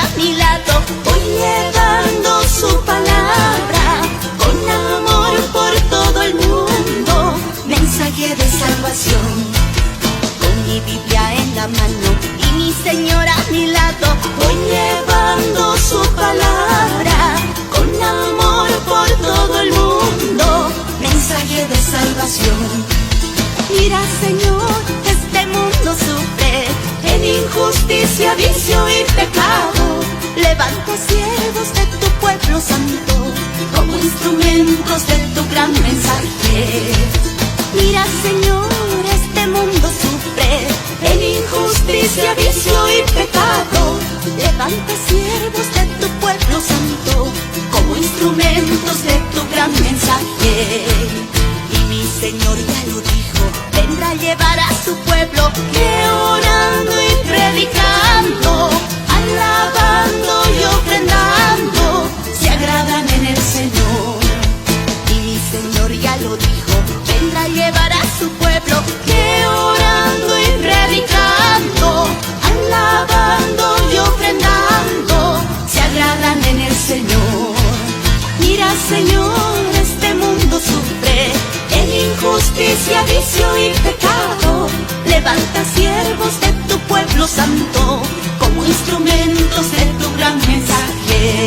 a mi lado, voy llevando su palabra, con amor por todo el mundo, mensaje de salvación. Con mi Biblia en la mano y mi Señor a mi lado, voy llevando su palabra, con amor por todo el mundo, mensaje de salvación. Mira, Señor, este mundo sufre en injusticia, vicio y pecado. Levanta siervos de tu pueblo santo, como instrumentos de tu gran mensaje. Mira, Señor, este mundo sufre en injusticia, vicio y pecado. Levanta siervos de tu pueblo santo, como instrumentos de tu gran mensaje. Y mi Señor ya lo dijo, vendrá a llevar a su pueblo que orando y predicando, alabando y ofrendando, se agradan en el Señor. Y mi Señor ya lo dijo, vendrá a llevar a su pueblo que orando y predicando, alabando y ofrendando, se agradan en el Señor. Mira, Señor, este mundo sufre en injusticia, vicio y pecado. Levanta siervos de tu pueblo santo, como instrumentos de tu gran mensaje.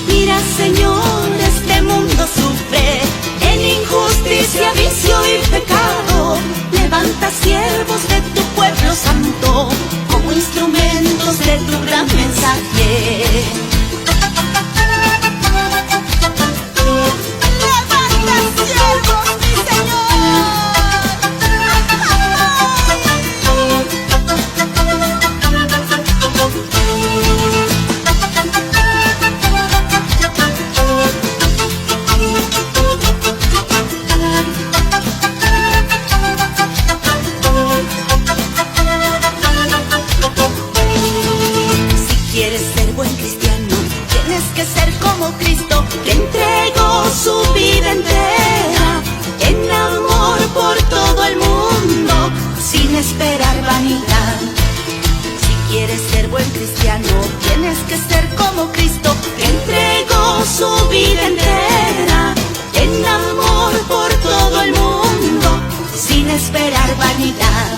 Mira, Señor, este mundo sufre en injusticia, vicio y pecado. Levanta siervos de tu pueblo santo, como instrumentos de tu gran mensaje. Su vida entera en amor por todo el mundo, sin esperar vanidad. Si quieres ser buen cristiano, tienes que ser como Cristo, que entregó su vida entera en amor por todo el mundo, sin esperar vanidad.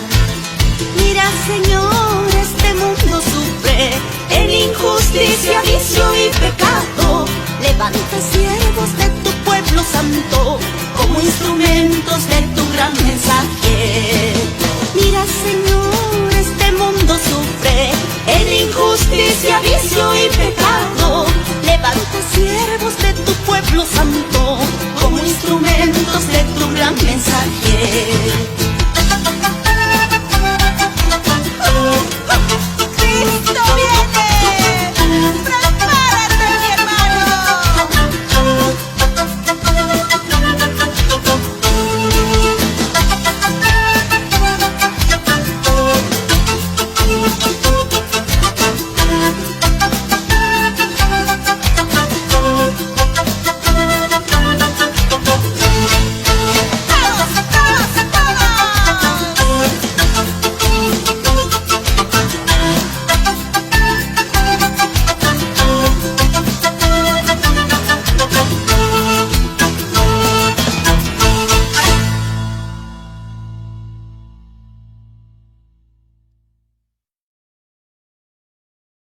Mira, Señor, este mundo sufre en injusticia, vicio y pecado. Levanta siervos de tu pueblo santo, como instrumentos de tu gran mensaje. Mira, Señor, este mundo sufre en injusticia, vicio y pecado. Levanta siervos de tu pueblo santo, como instrumentos de tu gran mensaje.